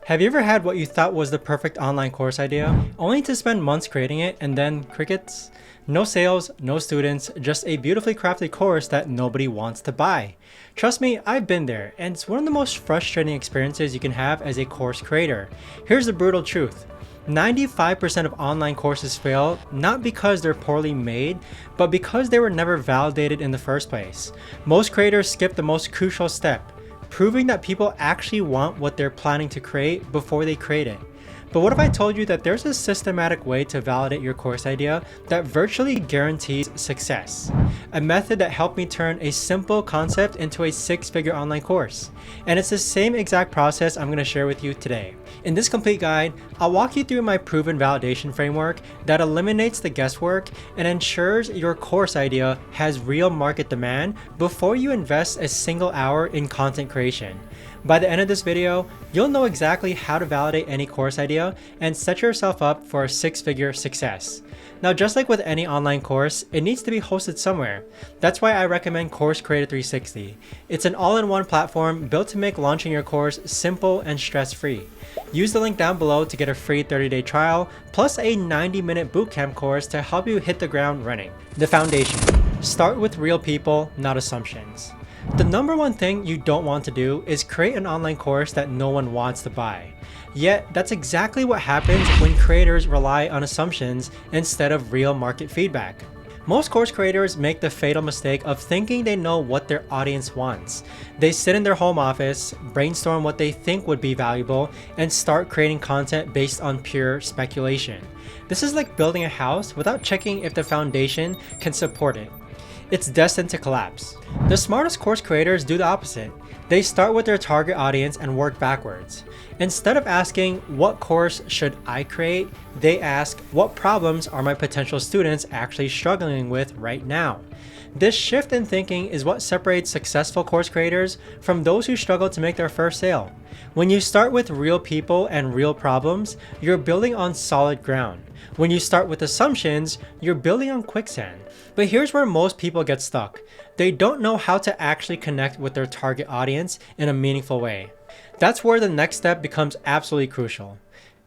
Have you ever had what you thought was the perfect online course idea, only to spend months creating it and then crickets? No sales, no students, just a beautifully crafted course that nobody wants to buy. Trust me, I've been there, and it's one of the most frustrating experiences you can have as a course creator. Here's the brutal truth. 95% of online courses fail not because they're poorly made, but because they were never validated in the first place. Most creators skip the most crucial step, proving that people actually want what they're planning to create before they create it. But what if I told you that there's a systematic way to validate your course idea that virtually guarantees success? A method that helped me turn a simple concept into a six-figure online course. And it's the same exact process I'm going to share with you today. In this complete guide, I'll walk you through my proven validation framework that eliminates the guesswork and ensures your course idea has real market demand before you invest a single hour in content creation. By the end of this video, you'll know exactly how to validate any course idea and set yourself up for a six-figure success. Now, just like with any online course, it needs to be hosted somewhere. That's why I recommend Course Creator 360. It's an all-in-one platform built to make launching your course simple and stress-free. Use the link down below to get a free 30-day trial, plus a 90-minute bootcamp course to help you hit the ground running. The foundation. Start with real people, not assumptions. The number one thing you don't want to do is create an online course that no one wants to buy. Yet, that's exactly what happens when creators rely on assumptions instead of real market feedback. Most course creators make the fatal mistake of thinking they know what their audience wants. They sit in their home office, brainstorm what they think would be valuable, and start creating content based on pure speculation. This is like building a house without checking if the foundation can support it. It's destined to collapse. The smartest course creators do the opposite. They start with their target audience and work backwards. Instead of asking, what course should I create? They ask, what problems are my potential students actually struggling with right now? This shift in thinking is what separates successful course creators from those who struggle to make their first sale. When you start with real people and real problems, you're building on solid ground. When you start with assumptions, you're building on quicksand. But here's where most people get stuck. They don't know how to actually connect with their target audience in a meaningful way. That's where the next step becomes absolutely crucial.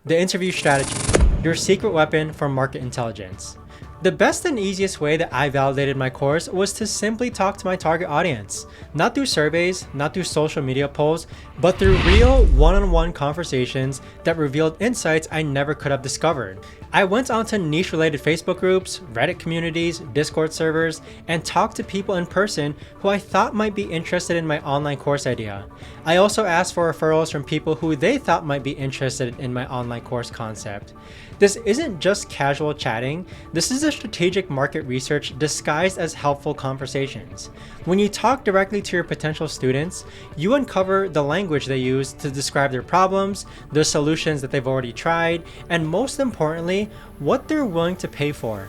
The interview strategy, your secret weapon for market intelligence. The best and easiest way that I validated my course was to simply talk to my target audience. Not through surveys, not through social media polls, but through real one-on-one conversations that revealed insights I never could have discovered. I went onto niche-related Facebook groups, Reddit communities, Discord servers, and talked to people in person who I thought might be interested in my online course idea. I also asked for referrals from people who they thought might be interested in my online course concept. This isn't just casual chatting, this is a strategic market research disguised as helpful conversations. When you talk directly to your potential students, you uncover the language they use to describe their problems, the solutions that they've already tried, and most importantly, what they're willing to pay for.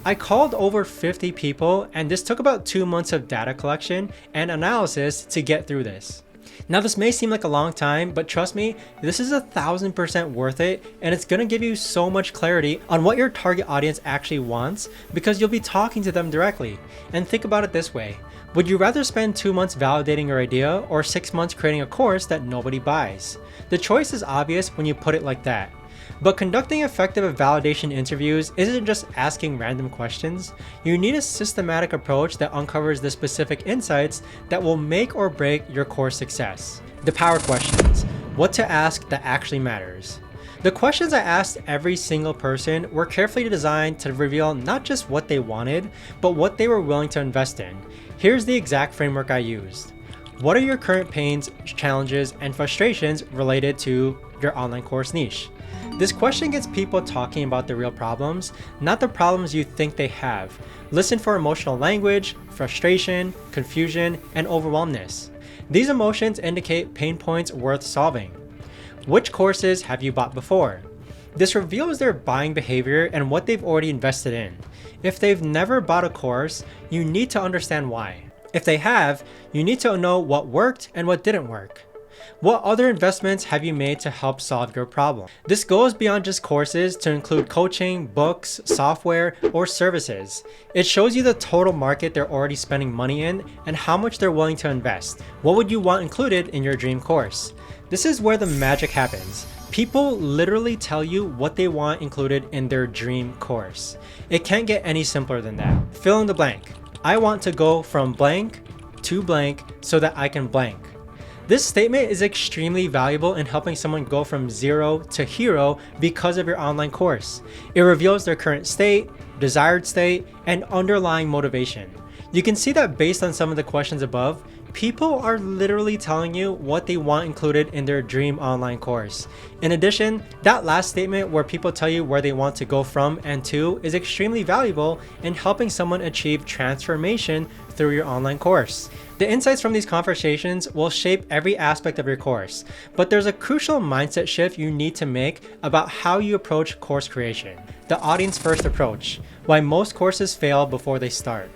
I called over 50 people, and this took about 2 months of data collection and analysis to get through this. Now, this may seem like a long time, but trust me, this is 1000% worth it, and it's going to give you so much clarity on what your target audience actually wants because you'll be talking to them directly. And think about it this way. Would you rather spend 2 months validating your idea or 6 months creating a course that nobody buys? The choice is obvious when you put it like that. But conducting effective validation interviews isn't just asking random questions. You need a systematic approach that uncovers the specific insights that will make or break your course success. The power questions. What to ask that actually matters. The questions I asked every single person were carefully designed to reveal not just what they wanted, but what they were willing to invest in. Here's the exact framework I used. What are your current pains, challenges, and frustrations related to your online course niche? This question gets people talking about the real problems, not the problems you think they have. Listen for emotional language, frustration, confusion, and overwhelmness. These emotions indicate pain points worth solving. Which courses have you bought before? This reveals their buying behavior and what they've already invested in. If they've never bought a course, you need to understand why. If they have, you need to know what worked and what didn't work. What other investments have you made to help solve your problem? This goes beyond just courses to include coaching, books, software, or services. It shows you the total market they're already spending money in and how much they're willing to invest. What would you want included in your dream course? This is where the magic happens. People literally tell you what they want included in their dream course. It can't get any simpler than that. Fill in the blank. I want to go from blank to blank so that I can blank. This statement is extremely valuable in helping someone go from zero to hero because of your online course. It reveals their current state, desired state, and underlying motivation. You can see that based on some of the questions above, people are literally telling you what they want included in their dream online course. In addition, that last statement where people tell you where they want to go from and to is extremely valuable in helping someone achieve transformation through your online course. The insights from these conversations will shape every aspect of your course, but there's a crucial mindset shift you need to make about how you approach course creation. The audience first approach, why most courses fail before they start.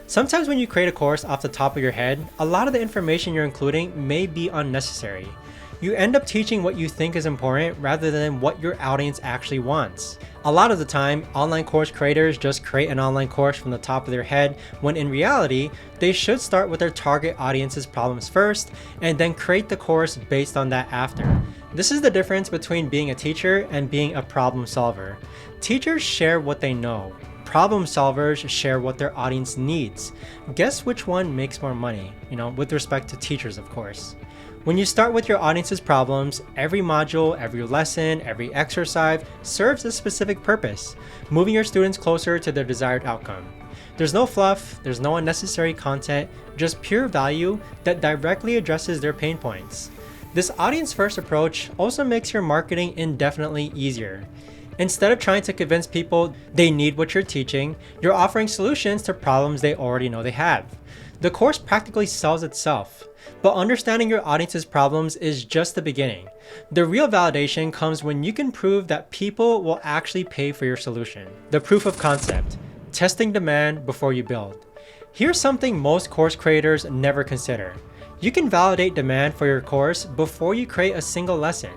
Sometimes when you create a course off the top of your head, a lot of the information you're including may be unnecessary. You end up teaching what you think is important rather than what your audience actually wants. A lot of the time, online course creators just create an online course from the top of their head, when in reality, they should start with their target audience's problems first and then create the course based on that after. This is the difference between being a teacher and being a problem solver. Teachers share what they know. Problem solvers share what their audience needs. Guess which one makes more money? With respect to teachers, of course. When you start with your audience's problems, every module, every lesson, every exercise serves a specific purpose, moving your students closer to their desired outcome. There's no fluff, there's no unnecessary content, just pure value that directly addresses their pain points. This audience-first approach also makes your marketing indefinitely easier. Instead of trying to convince people they need what you're teaching, you're offering solutions to problems they already know they have. The course practically sells itself, but understanding your audience's problems is just the beginning. The real validation comes when you can prove that people will actually pay for your solution. The proof of concept, testing demand before you build. Here's something most course creators never consider. You can validate demand for your course before you create a single lesson.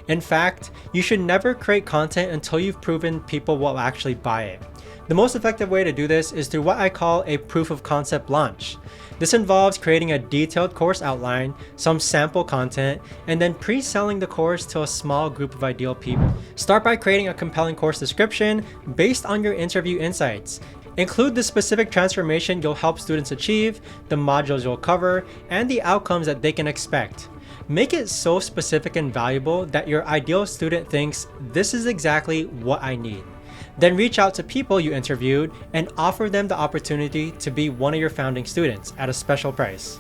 In fact, you should never create content until you've proven people will actually buy it. The most effective way to do this is through what I call a proof of concept launch. This involves creating a detailed course outline, some sample content, and then pre-selling the course to a small group of ideal people. Start by creating a compelling course description based on your interview insights. Include the specific transformation you'll help students achieve, the modules you'll cover, and the outcomes that they can expect. Make it so specific and valuable that your ideal student thinks, this is exactly what I need. Then reach out to people you interviewed and offer them the opportunity to be one of your founding students at a special price.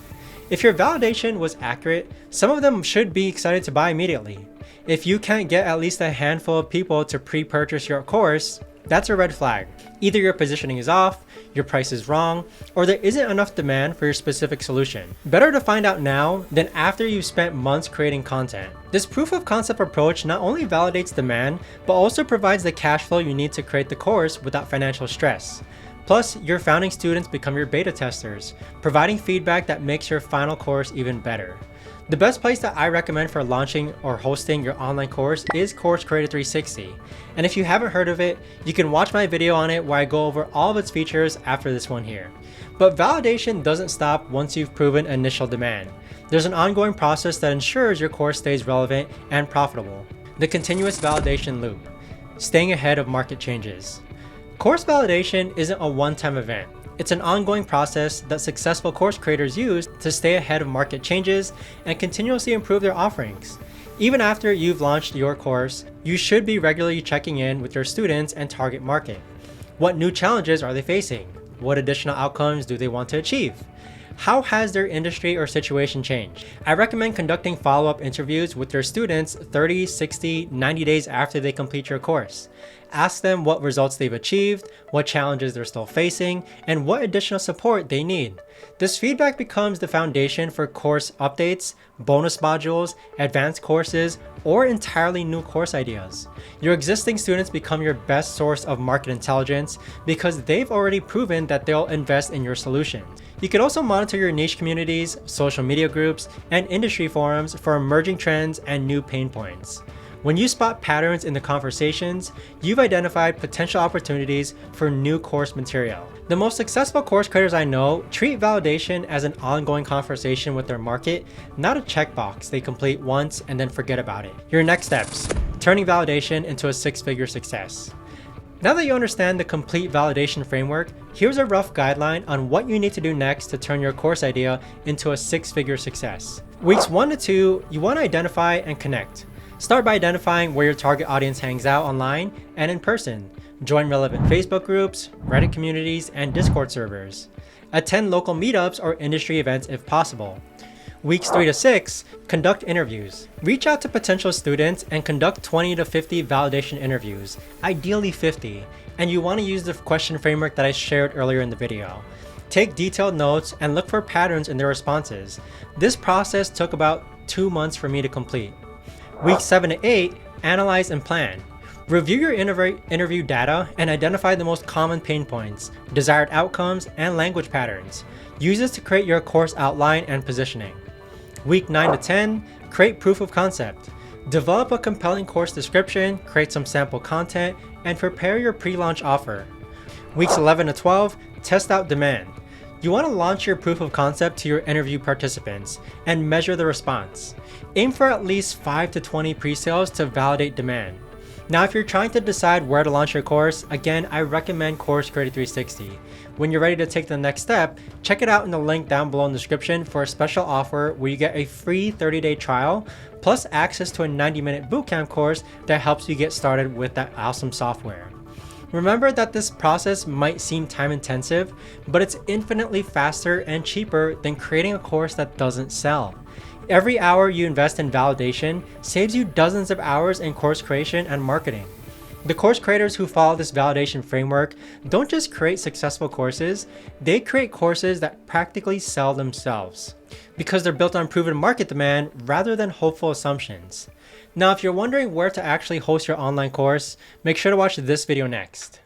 If your validation was accurate, some of them should be excited to buy immediately. If you can't get at least a handful of people to pre-purchase your course, that's a red flag. Either your positioning is off, your price is wrong, or there isn't enough demand for your specific solution. Better to find out now than after you've spent months creating content. This proof of concept approach not only validates demand, but also provides the cash flow you need to create the course without financial stress. Plus, your founding students become your beta testers, providing feedback that makes your final course even better. The best place that I recommend for launching or hosting your online course is Course Creator 360. And if you haven't heard of it, you can watch my video on it where I go over all of its features after this one here. But validation doesn't stop once you've proven initial demand. There's an ongoing process that ensures your course stays relevant and profitable. The continuous validation loop, staying ahead of market changes. Course validation isn't a one-time event. It's an ongoing process that successful course creators use to stay ahead of market changes and continuously improve their offerings. Even after you've launched your course, you should be regularly checking in with your students and target market. What new challenges are they facing? What additional outcomes do they want to achieve? How has their industry or situation changed? I recommend conducting follow-up interviews with your students 30, 60, 90 days after they complete your course. Ask them what results they've achieved, what challenges they're still facing, and what additional support they need. This feedback becomes the foundation for course updates, bonus modules, advanced courses, or entirely new course ideas. Your existing students become your best source of market intelligence because they've already proven that they'll invest in your solution. You can also monitor your niche communities, social media groups, and industry forums for emerging trends and new pain points. When you spot patterns in the conversations, you've identified potential opportunities for new course material. The most successful course creators I know treat validation as an ongoing conversation with their market, not a checkbox they complete once and then forget about it. Your next steps: turning validation into a six-figure success. Now that you understand the complete validation framework, here's a rough guideline on what you need to do next to turn your course idea into a six-figure success. Weeks 1 to 2, you want to identify and connect. Start by identifying where your target audience hangs out online and in person. Join relevant Facebook groups, Reddit communities, and Discord servers. Attend local meetups or industry events if possible. Weeks 3 to 6, conduct interviews. Reach out to potential students and conduct 20 to 50 validation interviews, ideally 50, and you want to use the question framework that I shared earlier in the video. Take detailed notes and look for patterns in their responses. This process took about 2 months for me to complete. Weeks 7 to 8, analyze and plan. Review your interview data and identify the most common pain points, desired outcomes, and language patterns. Use this to create your course outline and positioning. Week 9 to 10, create proof of concept. Develop a compelling course description, create some sample content, and prepare your pre-launch offer. Weeks 11 to 12, test out demand. You want to launch your proof of concept to your interview participants and measure the response. Aim for at least 5 to 20 pre-sales to validate demand. Now, if you're trying to decide where to launch your course, again, I recommend Course Creator 360. When you're ready to take the next step, check it out in the link down below in the description for a special offer where you get a free 30-day trial, plus access to a 90-minute bootcamp course that helps you get started with that awesome software. Remember that this process might seem time-intensive, but it's infinitely faster and cheaper than creating a course that doesn't sell. Every hour you invest in validation saves you dozens of hours in course creation and marketing. The course creators who follow this validation framework don't just create successful courses, they create courses that practically sell themselves, because they're built on proven market demand rather than hopeful assumptions. Now, if you're wondering where to actually host your online course, make sure to watch this video next.